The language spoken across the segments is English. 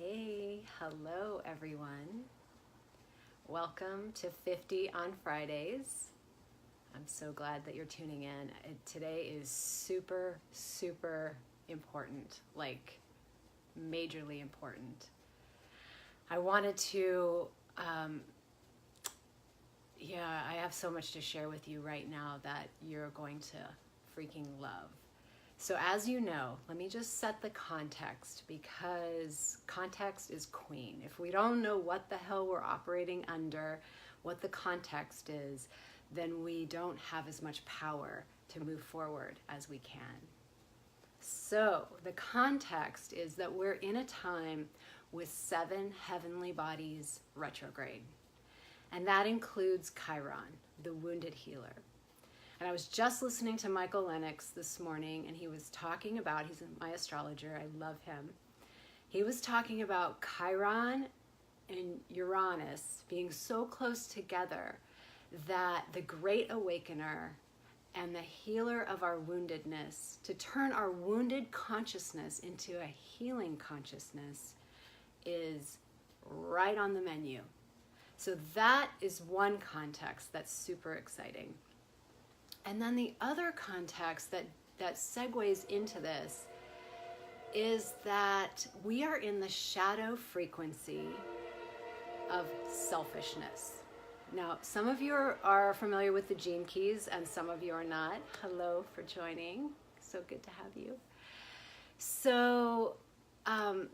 Hey, hello everyone. Welcome to 50 on Fridays. I'm so glad that you're tuning in. Today is super important, like majorly important. I wanted to, I have so much to share with you right now that you're going to freaking love. So as you know, let me just set the context, because context is queen. If we don't know what the hell we're operating under, what the context is, then we don't have as much power to move forward as we can. So the context is that we're in a time with 7 heavenly bodies retrograde. And that includes Chiron, the wounded healer. And I was just listening to Michael Lennox this morning, and he was talking about, he's my astrologer, I love him. He was talking about Chiron and Uranus being so close together that the great awakener and the healer of our woundedness, to turn our wounded consciousness into a healing consciousness, is right on the menu. So that is one context that's super exciting. And then the other context that segues into this is that we are in the shadow frequency of selfishness. Now, some of you are familiar with the gene keys and some of you are not. Hello for joining. So good to have you. So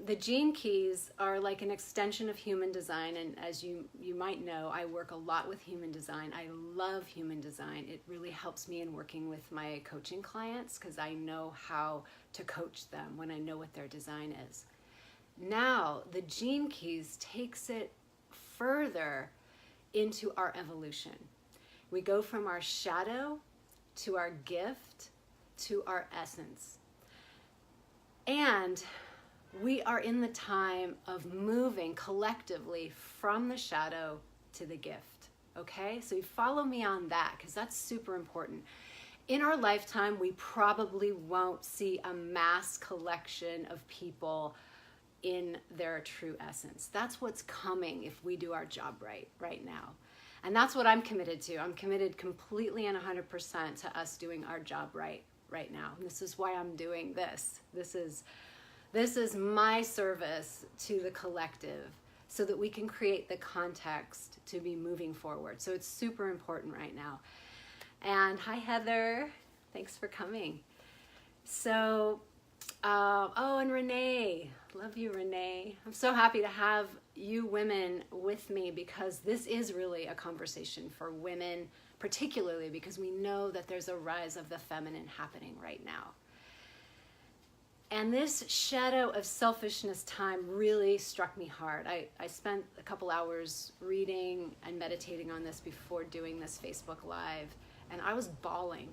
the gene keys are like an extension of human design, and as you might know, I work a lot with human design. I love human design. It really helps me in working with my coaching clients because I know how to coach them when I know what their design is. Now, the gene keys takes it further into our evolution. We go from our shadow to our gift to our essence. And we are in the time of moving collectively from the shadow to the gift, okay? So you follow me on that, because that's super important. In our lifetime, we probably won't see a mass collection of people in their true essence. That's what's coming if we do our job right now. And that's what I'm committed to. I'm committed completely and 100% to us doing our job right now. And this is why I'm doing this. This is my service to the collective so that we can create the context to be moving forward. So it's super important right now. And hi, Heather. Thanks for coming. So, and Renee. Love you, Renee. I'm so happy to have you women with me, because this is really a conversation for women, particularly because we know that there's a rise of the feminine happening right now. And this shadow of selfishness time really struck me hard. I spent a couple hours reading and meditating on this before doing this Facebook Live, and I was bawling.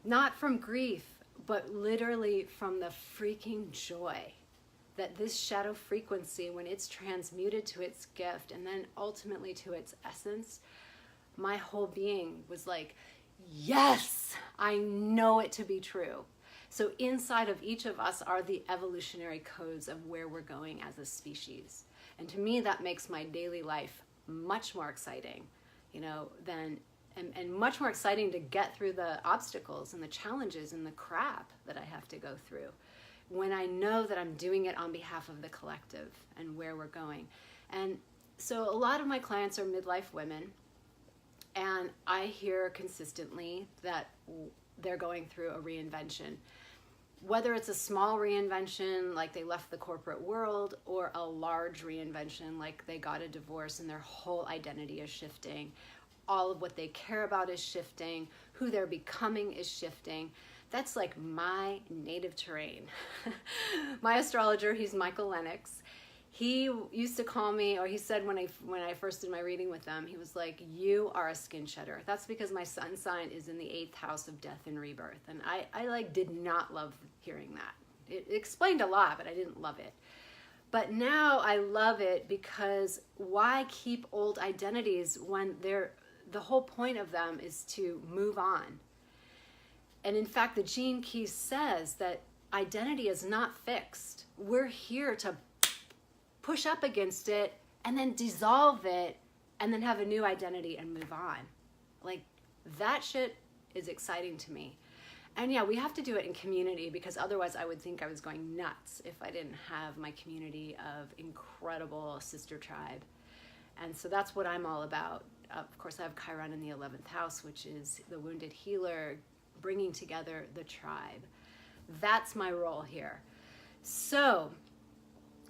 Not from grief, but literally from the freaking joy that this shadow frequency, when it's transmuted to its gift and then ultimately to its essence, my whole being was like, yes, I know it to be true. So inside of each of us are the evolutionary codes of where we're going as a species. And to me, that makes my daily life much more exciting, and much more exciting to get through the obstacles and the challenges and the crap that I have to go through when I know that I'm doing it on behalf of the collective and where we're going. And so a lot of my clients are midlife women, and I hear consistently that they're going through a reinvention. Whether it's a small reinvention, like they left the corporate world, or a large reinvention, like they got a divorce and their whole identity is shifting. All of what they care about is shifting. Who they're becoming is shifting. That's like my native terrain. My astrologer, he's Michael Lennox. He used to call me, or he said when I first did my reading with them, he was like, you are a skin shedder. That's because my sun sign is in the 8th house of death and rebirth. And I did not love hearing that. It explained a lot, but I didn't love it. But now I love it, because why keep old identities when the whole point of them is to move on? And in fact, the Gene Key says that identity is not fixed. We're here to push up against it and then dissolve it and then have a new identity and move on. Like, that shit is exciting to me. And yeah, we have to do it in community, because otherwise I would think I was going nuts if I didn't have my community of incredible sister tribe. And so that's what I'm all about. Of course, I have Chiron in the 11th house, which is the wounded healer, bringing together the tribe. That's my role here. So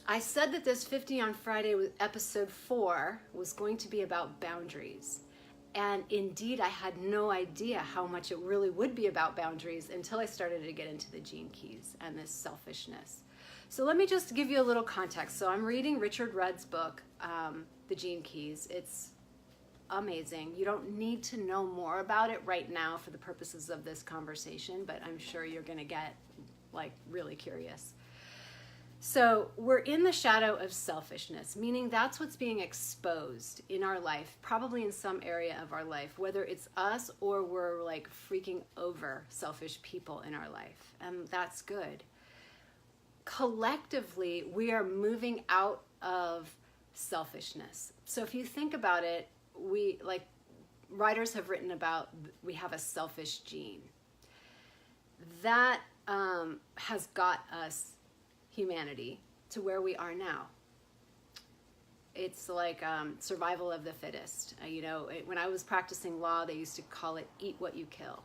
I said that this 50 on Friday, episode 4, was going to be about boundaries. And indeed, I had no idea how much it really would be about boundaries until I started to get into the gene keys and this selfishness. So let me just give you a little context. So I'm reading Richard Rudd's book, The Gene Keys. It's amazing. You don't need to know more about it right now for the purposes of this conversation, but I'm sure you're going to get like really curious. So we're in the shadow of selfishness, meaning that's what's being exposed in our life, probably in some area of our life, whether it's us or we're like freaking over selfish people in our life. And that's good. Collectively, we are moving out of selfishness. So if you think about it, we, like writers have written about, we have a selfish gene. That has got us, humanity, to where we are now. It's like survival of the fittest. When I was practicing law, they used to call it eat what you kill.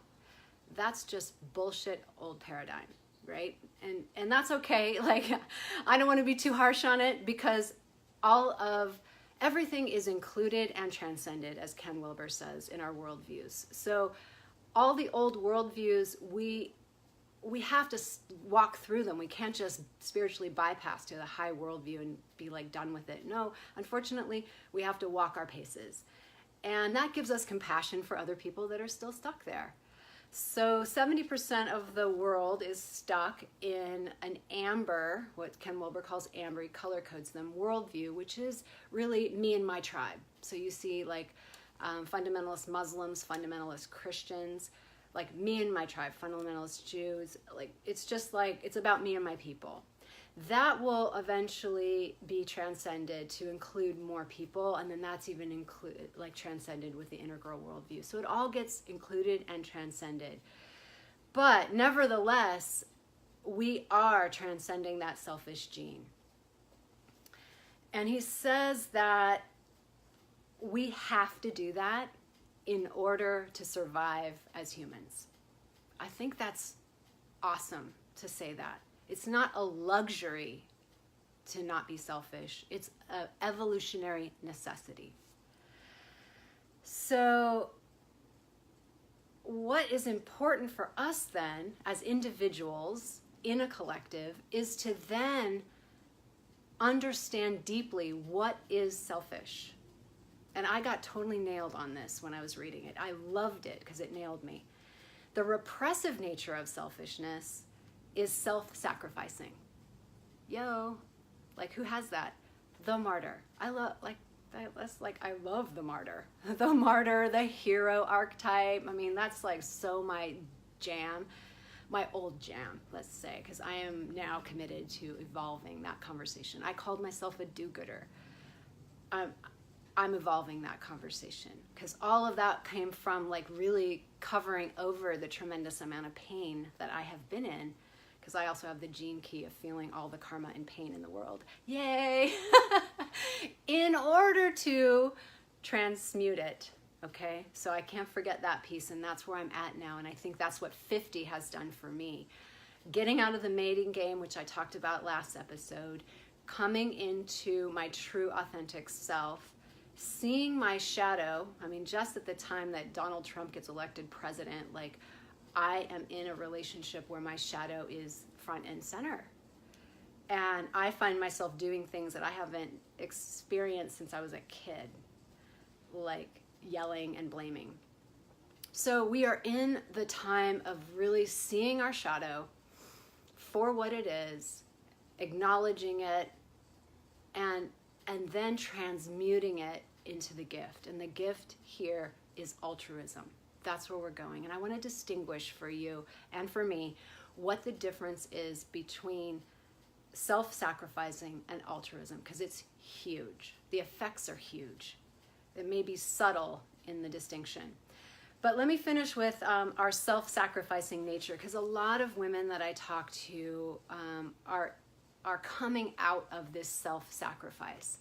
That's just bullshit old paradigm, right? And that's okay. Like, I don't want to be too harsh on it, because everything is included and transcended, as Ken Wilber says, in our worldviews. So all the old worldviews, we have to walk through them. We can't just spiritually bypass to the high worldview and be like done with it. No, unfortunately, we have to walk our paces. And that gives us compassion for other people that are still stuck there. So 70% of the world is stuck in an amber, what Ken Wilber calls amber, he color codes them, worldview, which is really me and my tribe. So you see like fundamentalist Muslims, fundamentalist Christians, like me and my tribe, fundamentalist Jews, like it's just like, it's about me and my people. That will eventually be transcended to include more people, and then that's even transcended with the integral worldview. So it all gets included and transcended. But nevertheless, we are transcending that selfish gene. And he says that we have to do that in order to survive as humans. I think that's awesome to say that. It's not a luxury to not be selfish. It's an evolutionary necessity. So what is important for us then, as individuals in a collective, is to then understand deeply what is selfish. And I got totally nailed on this when I was reading it. I loved it because it nailed me. The repressive nature of selfishness is self-sacrificing. Yo, like who has that? The martyr. I love the martyr. The martyr, the hero archetype. I mean, that's like so my jam, my old jam, let's say, because I am now committed to evolving that conversation. I called myself a do-gooder. I'm evolving that conversation, because all of that came from like really covering over the tremendous amount of pain that I have been in, because I also have the gene key of feeling all the karma and pain in the world. Yay! In order to transmute it, okay? So I can't forget that piece, and that's where I'm at now, and I think that's what 50 has done for me. Getting out of the mating game, which I talked about last episode, coming into my true authentic self, seeing my shadow. I mean, just at the time that Donald Trump gets elected president, like I am in a relationship where my shadow is front and center. And I find myself doing things that I haven't experienced since I was a kid, like yelling and blaming. So we are in the time of really seeing our shadow for what it is, acknowledging it, and then transmuting it into the gift. And the gift here is altruism. That's where we're going. And I want to distinguish for you and for me what the difference is between self-sacrificing and altruism, because it's huge. The effects are huge. It may be subtle in the distinction. But let me finish with our self-sacrificing nature, because a lot of women that I talk to are coming out of this self-sacrifice.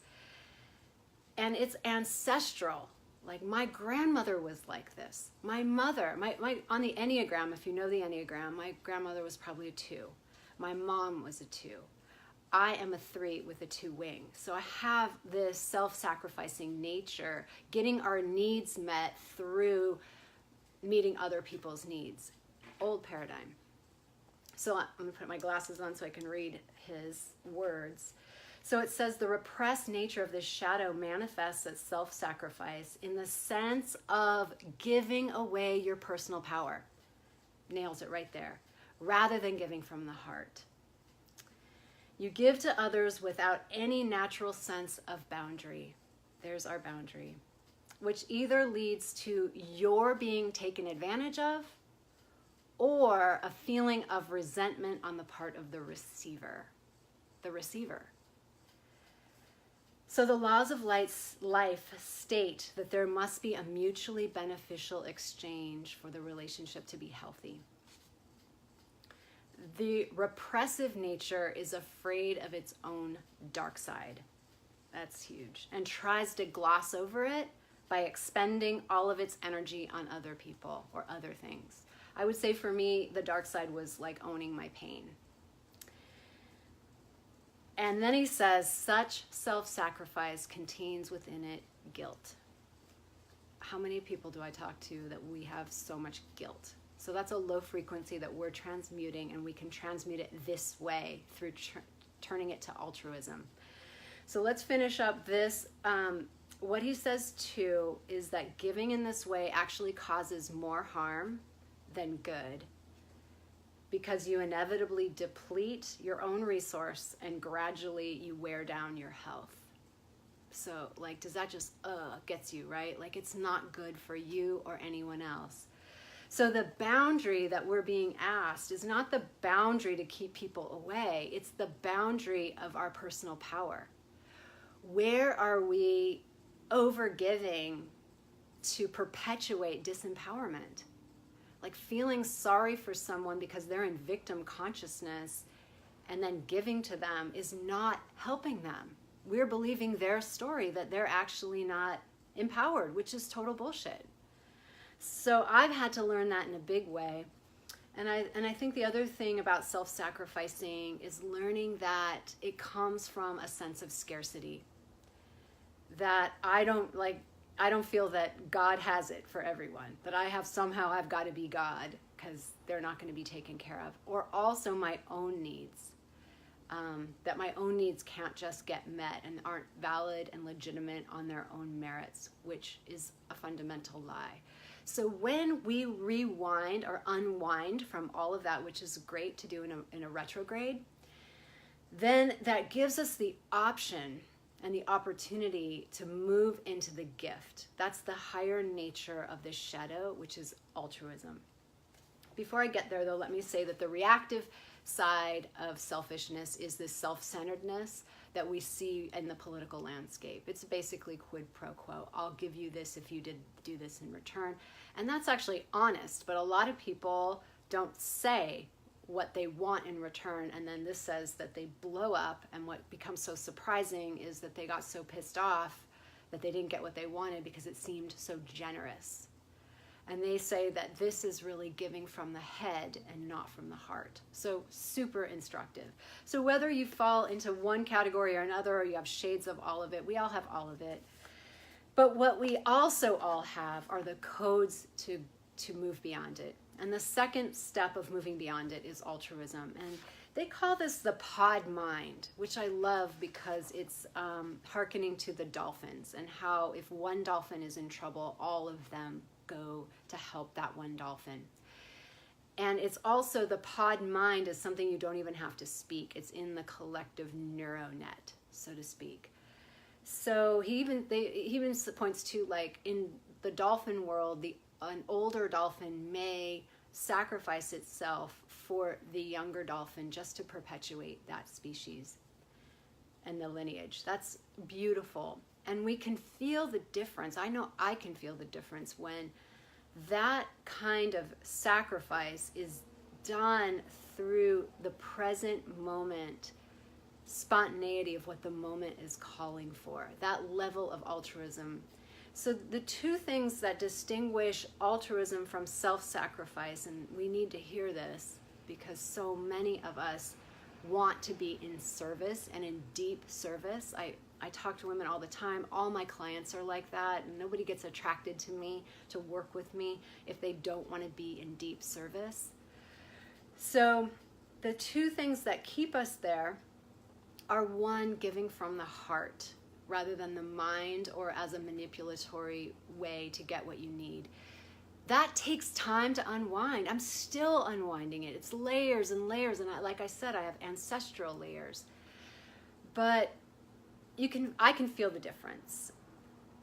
And it's ancestral. Like my grandmother was like this. My mother, my on the Enneagram, if you know the Enneagram, my grandmother was probably a 2. My mom was a 2. I am a 3 with a 2 wing. So I have this self-sacrificing nature, getting our needs met through meeting other people's needs. Old paradigm. So I'm going to put my glasses on so I can read his words. So it says the repressed nature of this shadow manifests as self-sacrifice in the sense of giving away your personal power. Nails it right there. Rather than giving from the heart. You give to others without any natural sense of boundary. There's our boundary. Which either leads to your being taken advantage of or a feeling of resentment on the part of the receiver. The receiver. So the laws of life state that there must be a mutually beneficial exchange for the relationship to be healthy. The repressive nature is afraid of its own dark side. That's huge. And tries to gloss over it by expending all of its energy on other people or other things. I would say for me, the dark side was like owning my pain. And then he says, such self-sacrifice contains within it guilt. How many people do I talk to that we have so much guilt? So that's a low frequency that we're transmuting, and we can transmute it this way through turning it to altruism. So let's finish up this. What he says too is that giving in this way actually causes more harm than good, because you inevitably deplete your own resource and gradually you wear down your health. So like, does that just gets you, right? Like it's not good for you or anyone else. So the boundary that we're being asked is not the boundary to keep people away. It's the boundary of our personal power. Where are we overgiving to perpetuate disempowerment? Like feeling sorry for someone because they're in victim consciousness and then giving to them is not helping them. We're believing their story that they're actually not empowered, which is total bullshit. So I've had to learn that in a big way. And I think the other thing about self-sacrificing is learning that it comes from a sense of scarcity. That I don't feel that God has it for everyone. That I've got to be God because they're not going to be taken care of. Or also my own needs. That my own needs can't just get met and aren't valid and legitimate on their own merits, which is a fundamental lie. So when we rewind or unwind from all of that, which is great to do in a retrograde, then that gives us the option and the opportunity to move into the gift. That's the higher nature of this shadow, which is altruism. Before I get there, though, let me say that the reactive side of selfishness is this self-centeredness that we see in the political landscape. It's basically quid pro quo. I'll give you this if you did do this in return. And that's actually honest, but a lot of people don't say what they want in return, and then this says that they blow up, and what becomes so surprising is that they got so pissed off that they didn't get what they wanted because it seemed so generous. And they say that this is really giving from the head and not from the heart. So super instructive. So whether you fall into one category or another, or you have shades of all of it, we all have all of it. But what we also all have are the codes to move beyond it. And the second step of moving beyond it is altruism. And they call this the pod mind, which I love because it's hearkening to the dolphins and how if one dolphin is in trouble, all of them go to help that one dolphin. And it's also the pod mind is something you don't even have to speak. It's in the collective neuronet, so to speak. So he even points to, like, in the dolphin world, an older dolphin may sacrifice itself for the younger dolphin just to perpetuate that species and the lineage. That's beautiful. And we can feel the difference. I know I can feel the difference when that kind of sacrifice is done through the present moment spontaneity of what the moment is calling for, that level of altruism. So the two things that distinguish altruism from self-sacrifice, and we need to hear this because so many of us want to be in service and in deep service. I talk to women all the time. All my clients are like that, and nobody gets attracted to me to work with me if they don't want to be in deep service. So the two things that keep us there are, one, giving from the heart rather than the mind or as a manipulatory way to get what you need. That takes time to unwind. I'm still unwinding it. It's layers and layers, and like I said, I have ancestral layers. But I can feel the difference.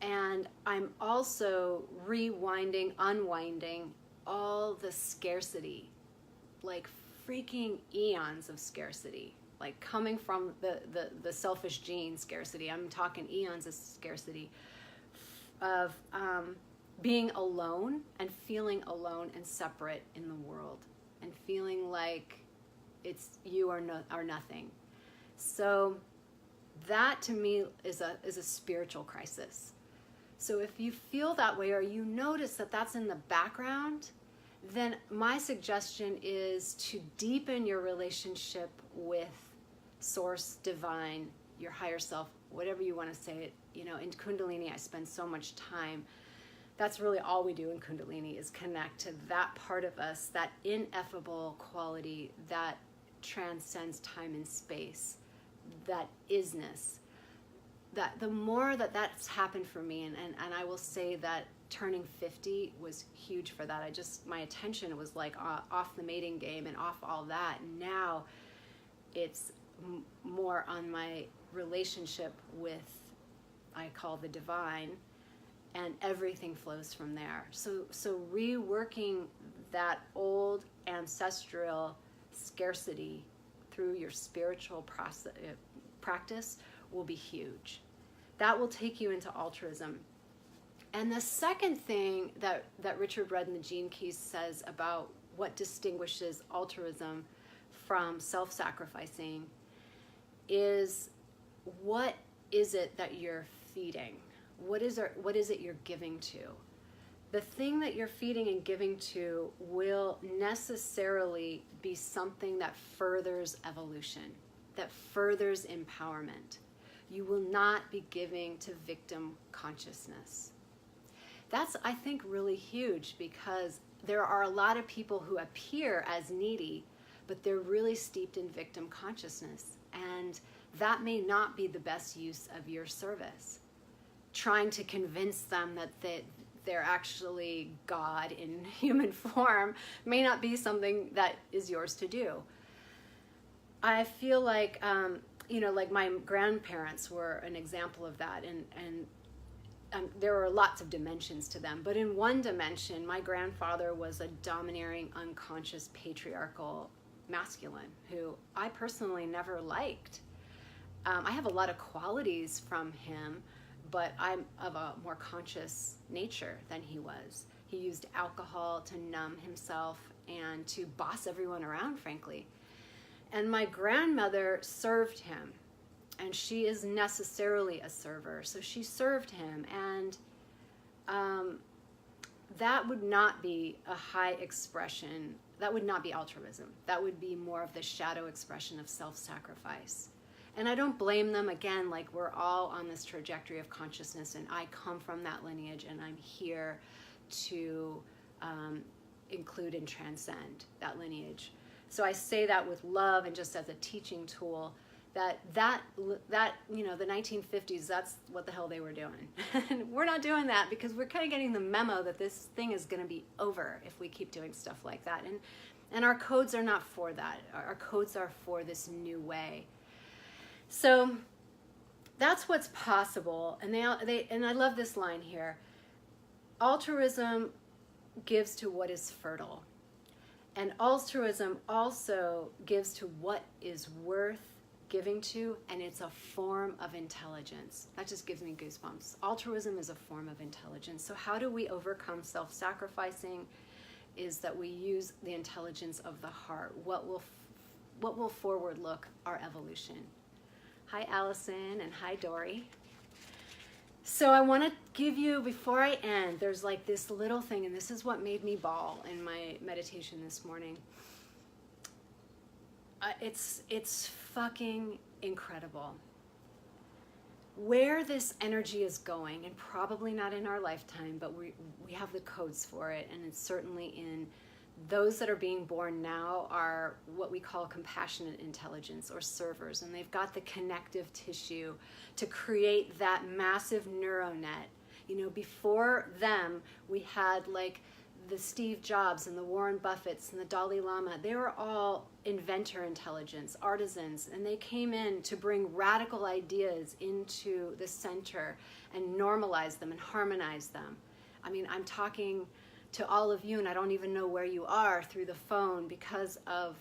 And I'm also rewinding, unwinding all the scarcity, like freaking eons of scarcity, like coming from the selfish gene scarcity. I'm talking eons of scarcity of being alone and feeling alone and separate in the world and feeling like it's you or nothing. So that to me is a spiritual crisis. So if you feel that way or you notice that that's in the background, then my suggestion is to deepen your relationship with Source, Divine, your higher self, whatever you want to say it. You know, in Kundalini, I spend so much time. That's really all we do in Kundalini is connect to that part of us, that ineffable quality that transcends time and space, that isness. That the more that's happened for me, and I will say that turning 50 was huge for that. My attention was like off the mating game and off all that. Now it's more on my relationship with, I call the divine, and everything flows from there. So reworking that old ancestral scarcity through your spiritual practice will be huge. That will take you into altruism. And the second thing that Richard Rudd in the Gene Keys says about what distinguishes altruism from self-sacrificing is, what is it that you're feeding? What is it you're giving to? The thing that you're feeding and giving to will necessarily be something that furthers evolution, that furthers empowerment. You will not be giving to victim consciousness. That's, I think, really huge, because there are a lot of people who appear as needy, but they're really steeped in victim consciousness. And that may not be the best use of your service. Trying to convince them that they're actually God in human form may not be something that is yours to do. I feel like, like my grandparents were an example of that, and there were lots of dimensions to them. But in one dimension, my grandfather was a domineering, unconscious, patriarchal masculine who I personally never liked. I have a lot of qualities from him, but I'm of a more conscious nature than he was. He used alcohol to numb himself and to boss everyone around, frankly. And my grandmother served him, and she is necessarily a server, so she served him, and that would not be a high expression. That would not be altruism. That would be more of the shadow expression of self-sacrifice. And I don't blame them. Again, like, we're all on this trajectory of consciousness, and I come from that lineage, and I'm here to include and transcend that lineage. So I say that with love and just as a teaching tool, that the 1950s, that's what the hell they were doing. And we're not doing that, because we're kind of getting the memo that this thing is going to be over if we keep doing stuff like that. And our codes are not for that. Our codes are for this new way. So that's what's possible. And and I love this line here. Altruism gives to what is fertile. And altruism also gives to what is worth giving to, and it's a form of intelligence. That just gives me goosebumps. Altruism is a form of intelligence. So how do we overcome self-sacrificing? Is that we use the intelligence of the heart. What will forward look our evolution? Hi Allison and hi Dory. So I want to give you, before I end, there's like this little thing, and this is what made me bawl in my meditation this morning. It's fucking incredible. Where this energy is going, and probably not in our lifetime, but we have the codes for it, and it's certainly in those that are being born now are what we call compassionate intelligence, or servers, and they've got the connective tissue to create that massive neuronet. You know, before them, we had like the Steve Jobs and the Warren Buffetts and the Dalai Lama. They were all inventor intelligence, artisans, and they came in to bring radical ideas into the center and normalize them and harmonize them. I mean, I'm talking to all of you, and I don't even know where you are through the phone because of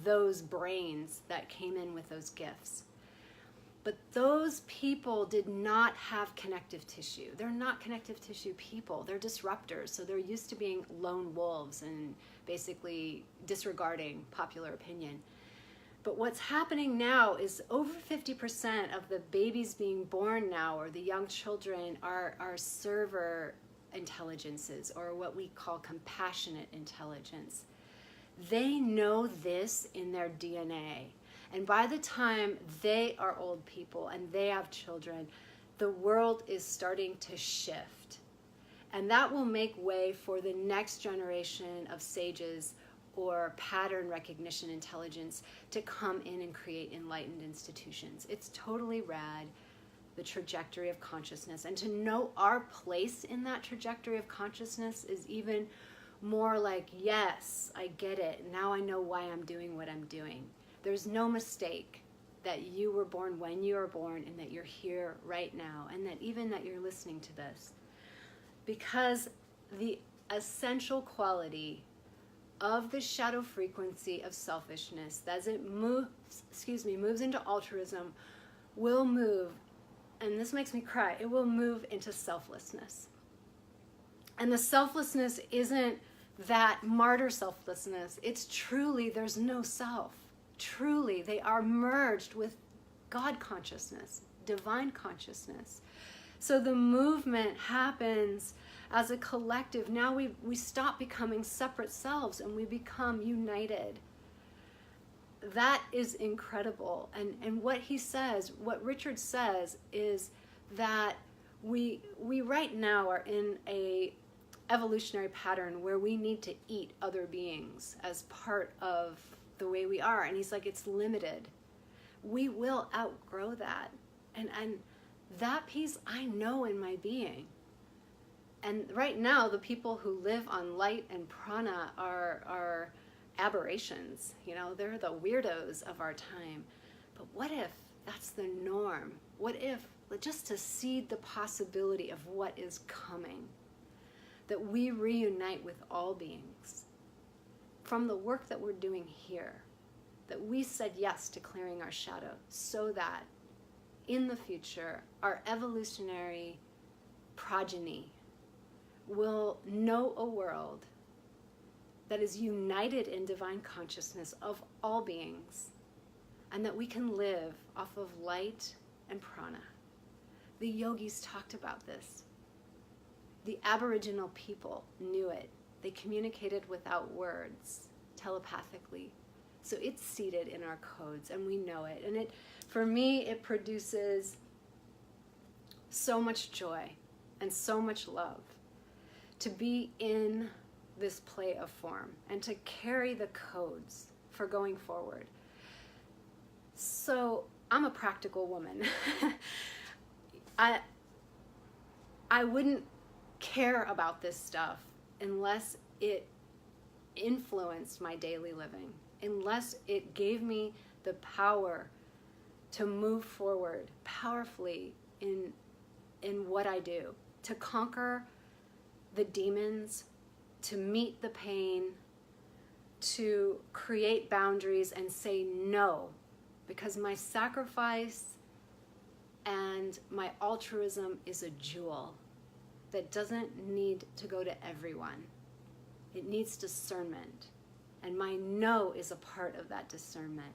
those brains that came in with those gifts. But those people did not have connective tissue. They're not connective tissue people. They're disruptors. So they're used to being lone wolves and basically disregarding popular opinion. But what's happening now is over 50% of the babies being born now, or the young children, are server intelligences, or what we call compassionate intelligence. They know this in their DNA. And by the time they are old people and they have children, the world is starting to shift. And that will make way for the next generation of sages or pattern recognition intelligence to come in and create enlightened institutions. It's totally rad, the trajectory of consciousness. And to know our place in that trajectory of consciousness is even more like, yes, I get it. Now I know why I'm doing what I'm doing. There's no mistake that you were born when you were born, and that you're here right now, and that even that you're listening to this. Because the essential quality of the shadow frequency of selfishness, as it moves into altruism, will move, and this makes me cry, it will move into selflessness. And the selflessness isn't that martyr selflessness. It's truly, there's no self. Truly, they are merged with God consciousness, divine consciousness. So the movement happens as a collective. Now we stop becoming separate selves and we become united. That is incredible. And what he says, what Richard says, is that we right now are in a evolutionary pattern where we need to eat other beings as part of the way we are. And he's like, it's limited. We will outgrow that. And that piece I know in my being. And right now, the people who live on light and prana are aberrations. You know, they're the weirdos of our time. But what if that's the norm? What if, just to seed the possibility of what is coming, that we reunite with all beings from the work that we're doing here, that we said yes to clearing our shadow, so that in the future, our evolutionary progeny will know a world that is united in divine consciousness of all beings, and that we can live off of light and prana. The yogis talked about this. The Aboriginal people knew it. They communicated without words, telepathically. So it's seated in our codes, and we know it. And for me, it produces so much joy and so much love to be in this play of form and to carry the codes for going forward. So I'm a practical woman. I wouldn't care about this stuff unless it influenced my daily living, unless it gave me the power to move forward powerfully in what I do, to conquer the demons, to meet the pain, to create boundaries and say no, because my sacrifice and my altruism is a jewel that doesn't need to go to everyone. It needs discernment. And my no is a part of that discernment.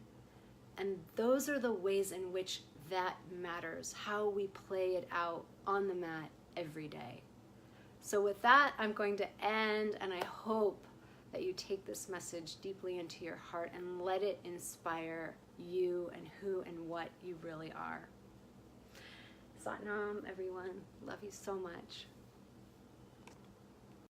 And those are the ways in which that matters, how we play it out on the mat every day. So with that, I'm going to end, and I hope that you take this message deeply into your heart and let it inspire you and who and what you really are. Satnam, everyone. Love you so much.